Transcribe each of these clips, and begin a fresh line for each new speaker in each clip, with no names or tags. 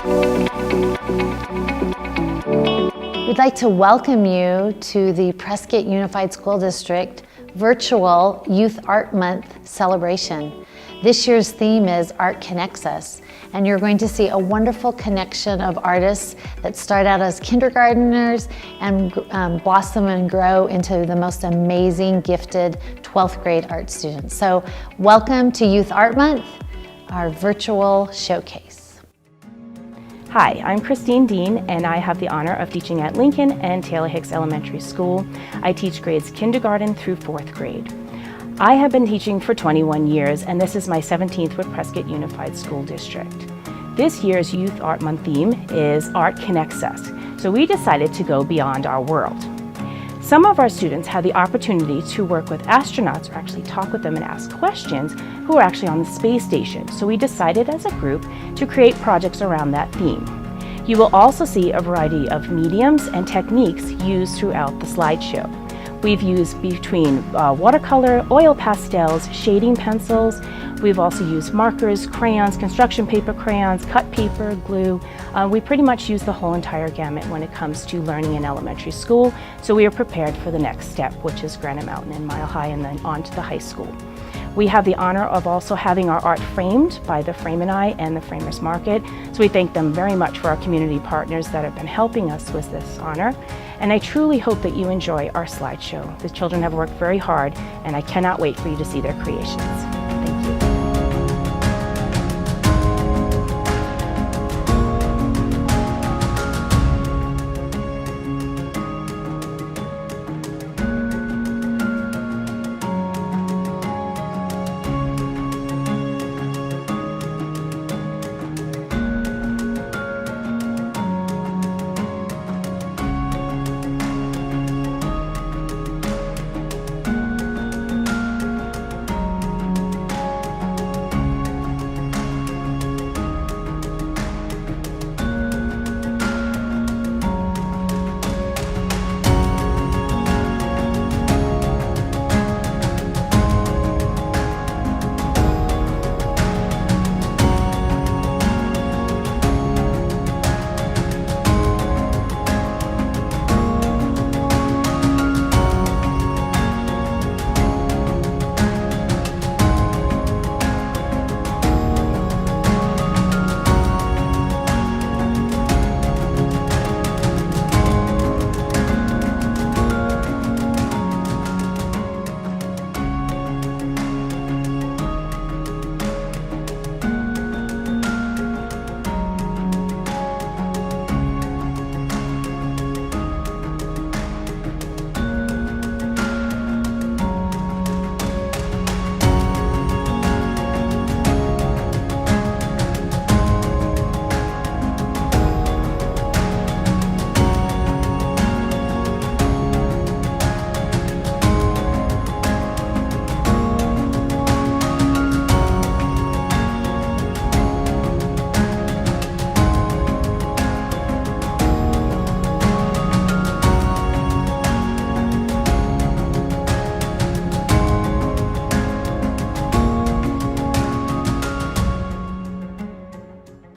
We'd like to welcome you to the Prescott Unified School District virtual Youth Art Month celebration. This year's theme is Art Connects Us, and you're going to see a wonderful connection of artists that start out as kindergartners and blossom and grow into the most amazing, gifted 12th grade art students. So welcome to Youth Art Month, our virtual showcase.
Hi, I'm Christine Dean, and I have the honor of teaching at Lincoln and Taylor Hicks Elementary School. I teach grades kindergarten through 4th grade. I have been teaching for 21 years, and this is my 17th with Prescott Unified School District. This year's Youth Art Month theme is Art Connects Us, so we decided to go beyond our world. Some of our students had the opportunity to work with astronauts, or actually talk with them and ask questions, who are actually on the space station. So we decided as a group to create projects around that theme. You will also see a variety of mediums and techniques used throughout the slideshow. We've used between watercolor, oil pastels, shading pencils. We've also used markers, crayons, construction paper crayons, cut paper, glue. We pretty much use the whole entire gamut when it comes to learning in elementary school. So we are prepared for the next step, which is Granite Mountain and Mile High, and then on to the high school. We have the honor of also having our art framed by the Frame and I and the Framers Market. So we thank them very much for our community partners that have been helping us with this honor. And I truly hope that you enjoy our slideshow. The children have worked very hard, and I cannot wait for you to see their creations. Thank you.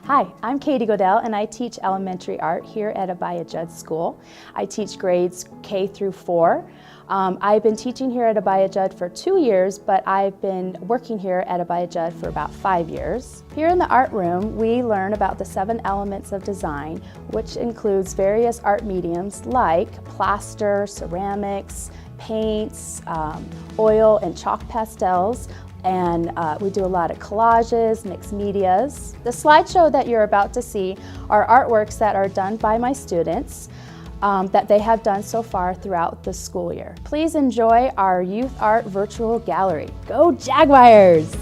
Hi, I'm Katie Godell, and I teach elementary art here at Abaya Judd School. I teach grades K through 4. I've been teaching here at Abaya Judd for 2 years, but I've been working here at Abaya Judd for about 5 years. Here in the art room, we learn about the 7 elements of design, which includes various art mediums like plaster, ceramics, paints, oil and chalk pastels, and we do a lot of collages, mixed medias. The slideshow that you're about to see are artworks that are done by my students that they have done so far throughout the school year. Please enjoy our Youth Art Virtual Gallery. Go Jaguars!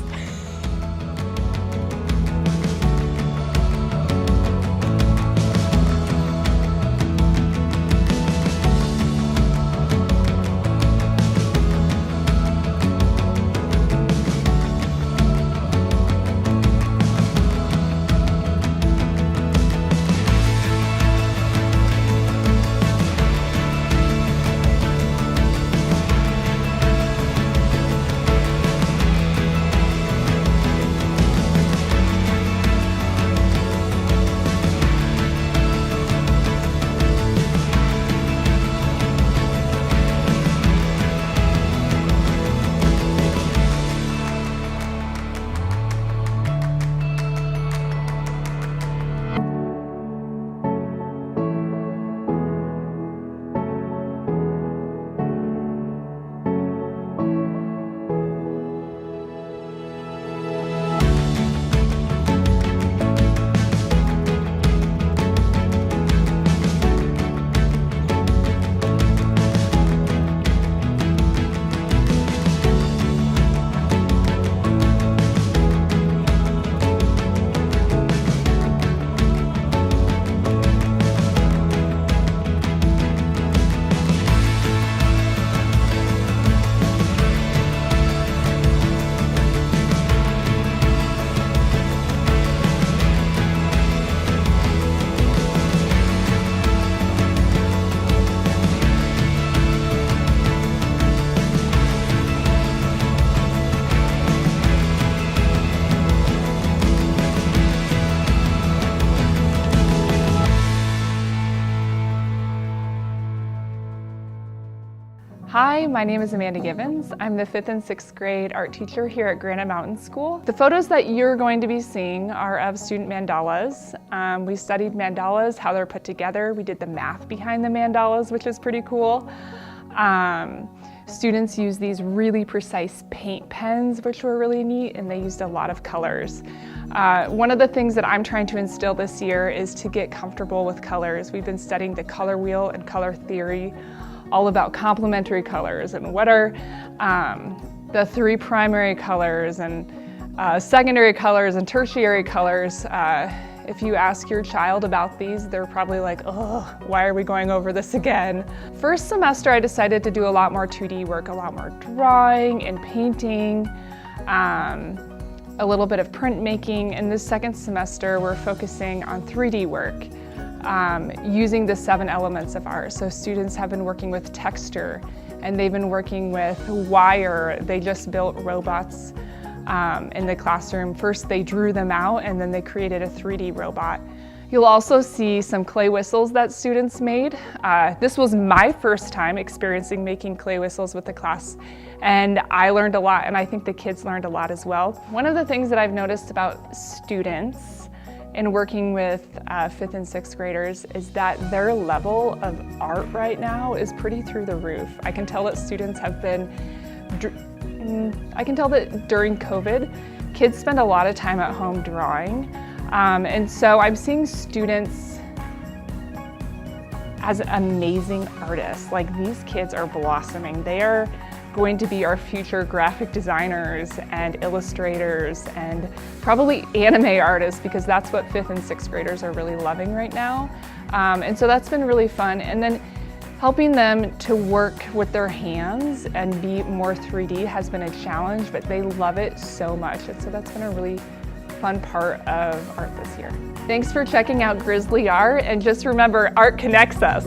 Hi, my name is Amanda Givens. I'm the 5th and 6th grade art teacher here at Granite Mountain School. The photos that you're going to be seeing are of student mandalas. We studied mandalas, how they're put together. We did the math behind the mandalas, which is pretty cool. Students use these really precise paint pens, which were really neat, and they used a lot of colors. One of the things that I'm trying to instill this year is to get comfortable with colors. We've been studying the color wheel and color theory, all about complementary colors and what are the 3 primary colors and secondary colors and tertiary colors. If you ask your child about these, they're probably like, oh, why are we going over this again? First semester, I decided to do a lot more 2D work, a lot more drawing and painting, a little bit of printmaking. And this second semester, we're focusing on 3D work. Using the 7 elements of art. So students have been working with texture, and they've been working with wire. They just built robots in the classroom. First they drew them out, and then they created a 3D robot. You'll also see some clay whistles that students made. This was my first time experiencing making clay whistles with the class, and I learned a lot, and I think the kids learned a lot as well. One of the things that I've noticed about students in working with 5th and 6th graders is that their level of art right now is pretty through the roof. I can tell that students have been, I can tell that during COVID, kids spend a lot of time at home drawing. And so I'm seeing students as amazing artists. Like, these kids are blossoming. They are going to be our future graphic designers and illustrators and probably anime artists, because that's what 5th and 6th graders are really loving right now. And so that's been really fun. And then helping them to work with their hands and be more 3D has been a challenge, but they love it so much. And so that's been a really fun part of art this year. Thanks for checking out Grizzly Art, and just remember, art connects us.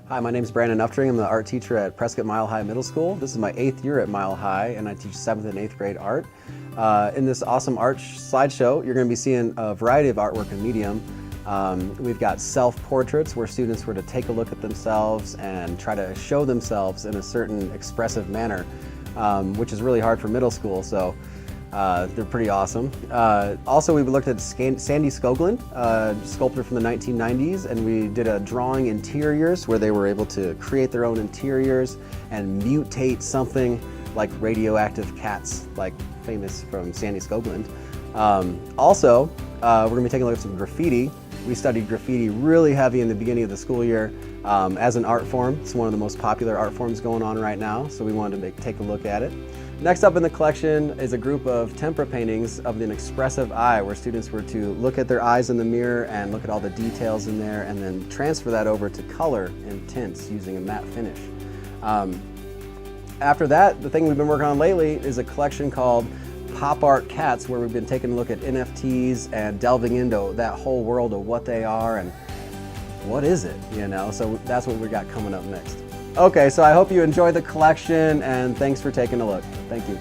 Hi, my name is Brandon Uftring. I'm the art teacher at Prescott Mile High Middle School. This is my 8th year at Mile High, and I teach 7th and 8th grade art. In this awesome art slideshow, you're going to be seeing a variety of artwork and medium. We've got self-portraits where students were to take a look at themselves and try to show themselves in a certain expressive manner, which is really hard for middle school, so they're pretty awesome. Also, we looked at Sandy Skoglund, sculptor from the 1990s, and we did a drawing interiors where they were able to create their own interiors and mutate something like radioactive cats, like famous from Sandy Skoglund. Also, we're going to be taking a look at some graffiti. We studied graffiti really heavy in the beginning of the school year as an art form. It's one of the most popular art forms going on right now, so we wanted to take a look at it. Next up in the collection is a group of tempera paintings of an expressive eye, where students were to look at their eyes in the mirror and look at all the details in there and then transfer that over to color and tints using a matte finish. After that, the thing we've been working on lately is a collection called Pop Art Cats, where we've been taking a look at NFTs and delving into that whole world of what they are and what is it, you know? So that's what we got coming up next. Okay, so I hope you enjoy the collection, and thanks for taking a look. Thank you.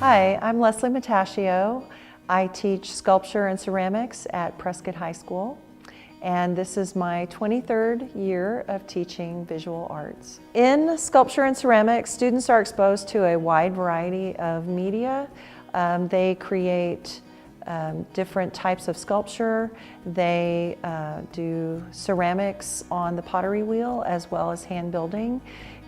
Hi, I'm Leslie Matashio. I teach sculpture and ceramics at Prescott High School, and this is my 23rd year of teaching visual arts. In sculpture and ceramics, students are exposed to a wide variety of media. They create different types of sculpture. They do ceramics on the pottery wheel as well as hand building,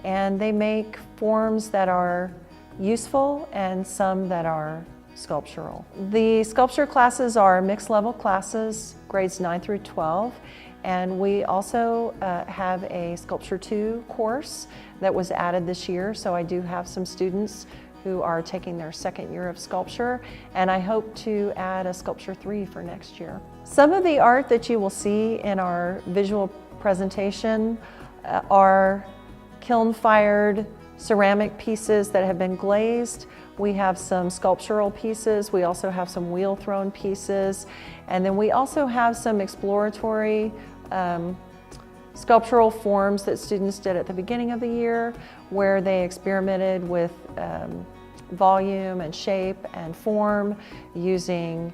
and they make forms that are useful and some that are sculptural. The sculpture classes are mixed level classes, grades 9 through 12, and we also have a Sculpture 2 course that was added this year, so I do have some students who are taking their second year of sculpture, and I hope to add a Sculpture 3 for next year. Some of the art that you will see in our visual presentation are kiln-fired ceramic pieces that have been glazed. We have some sculptural pieces. We also have some wheel-thrown pieces. And then we also have some exploratory sculptural forms that students did at the beginning of the year, where they experimented with volume and shape and form using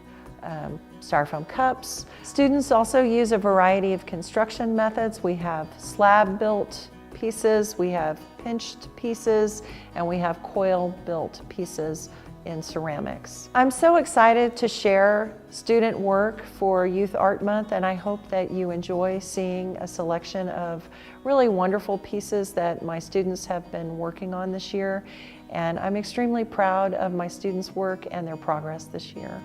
styrofoam cups. Students also use a variety of construction methods. We have slab-built pieces, we have pinched pieces, and we have coil-built pieces in ceramics. I'm so excited to share student work for Youth Art Month, and I hope that you enjoy seeing a selection of really wonderful pieces that my students have been working on this year. And I'm extremely proud of my students' work and their progress this year.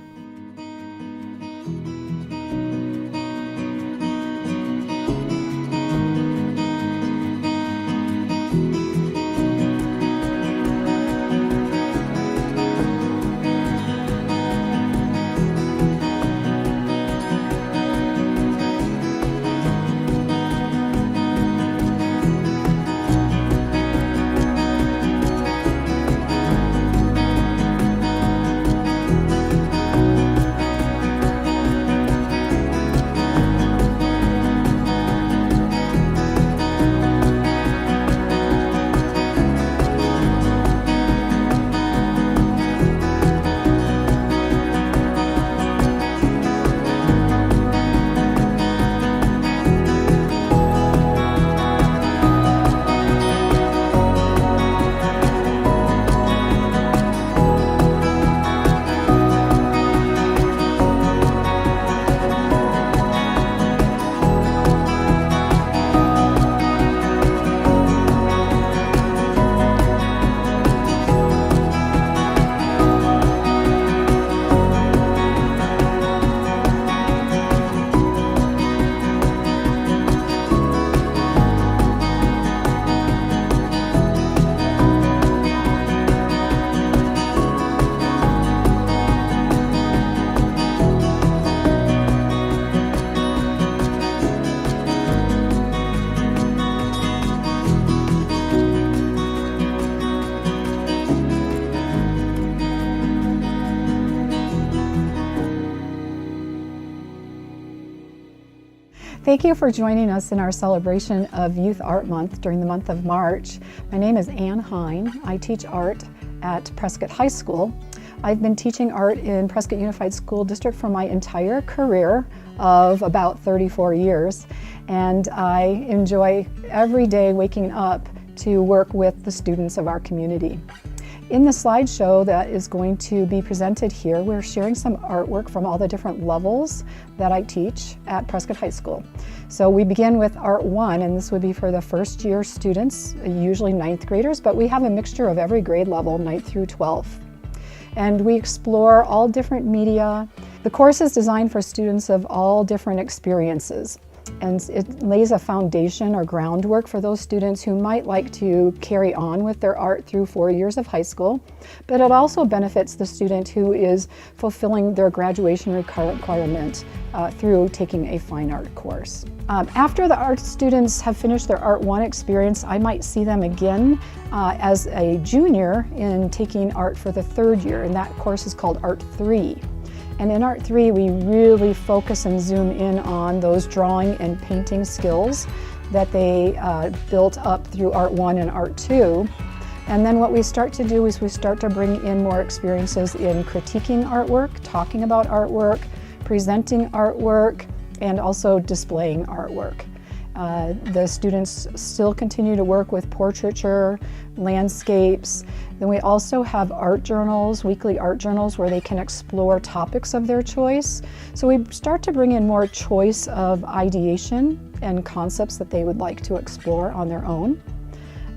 Thank you for joining us in our celebration of Youth Art Month during the month of March. My name is Ann Hine. I teach art at Prescott High School. I've been teaching art in Prescott Unified School District for my entire career of about 34 years, and I enjoy every day waking up to work with the students of our community. In the slideshow that is going to be presented here, we're sharing some artwork from all the different levels that I teach at Prescott High School. So we begin with Art 1, and this would be for the first year students, usually 9th graders, but we have a mixture of every grade level, 9th through 12th. And we explore all different media. The course is designed for students of all different experiences, and it lays a foundation or groundwork for those students who might like to carry on with their art through 4 years of high school, but it also benefits the student who is fulfilling their graduation requirement through taking a fine art course. After the art students have finished their Art 1 experience, I might see them again as a junior in taking art for the 3rd year, and that course is called Art 3. And in Art 3, we really focus and zoom in on those drawing and painting skills that they built up through Art 1 and Art 2. And then what we start to do is we start to bring in more experiences in critiquing artwork, talking about artwork, presenting artwork, and also displaying artwork. The students still continue to work with portraiture, landscapes. Then we also have art journals, weekly art journals, where they can explore topics of their choice. So we start to bring in more choice of ideation and concepts that they would like to explore on their own.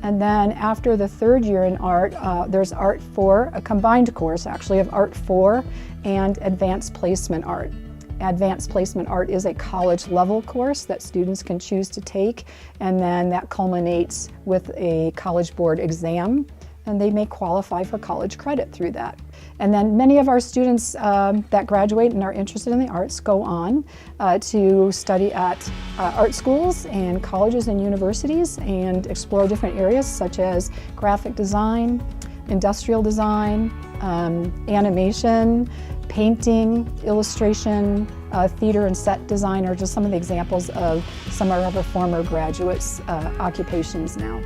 And then after the 3rd year in art, there's Art 4, a combined course actually of Art 4 and Advanced Placement Art. Advanced Placement Art is a college level course that students can choose to take, and then that culminates with a College Board exam, and they may qualify for college credit through that. And then many of our students that graduate and are interested in the arts go on to study at art schools and colleges and universities and explore different areas such as graphic design, industrial design, animation, painting, illustration, theater and set design are just some of the examples of some of our former graduates' occupations now.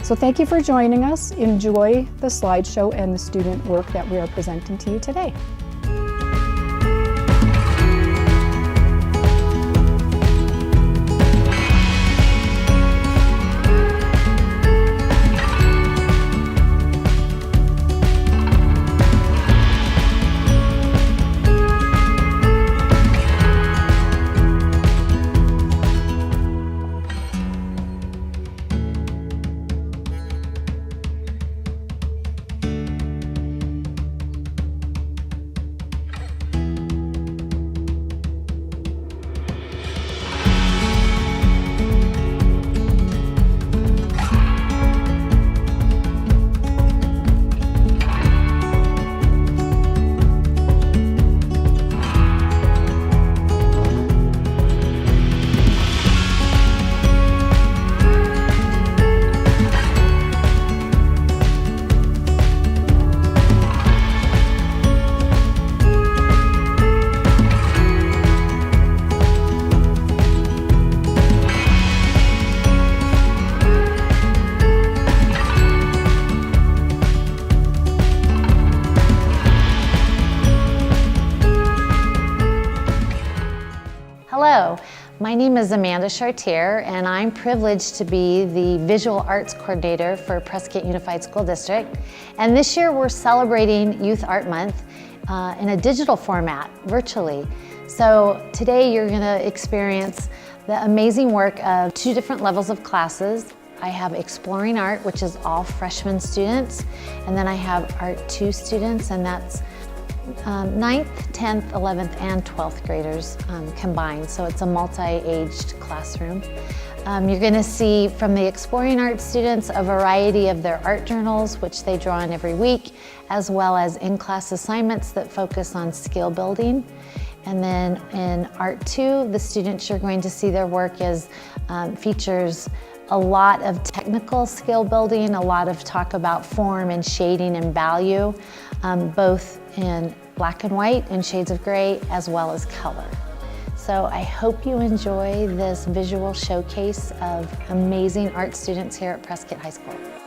So thank you for joining us. Enjoy the slideshow and the student work that we are presenting to you today.
Hello, my name is Amanda Chartier, and I'm privileged to be the Visual Arts Coordinator for Prescott Unified School District. And this year we're celebrating Youth Art Month in a digital format, virtually. So today you're going to experience the amazing work of 2 different levels of classes. I have Exploring Art, which is all freshman students, and then I have Art 2 students, and that's 9th, 10th, 11th, and 12th graders combined. So it's a multi-aged classroom. You're going to see from the Exploring Art students a variety of their art journals, which they draw in every week, as well as in-class assignments that focus on skill building. And then in Art 2, the students, you're going to see their work features a lot of technical skill building, a lot of talk about form and shading and value, both in black and white and shades of gray, as well as color. So So I hope you enjoy this visual showcase of amazing art students here at Prescott High School.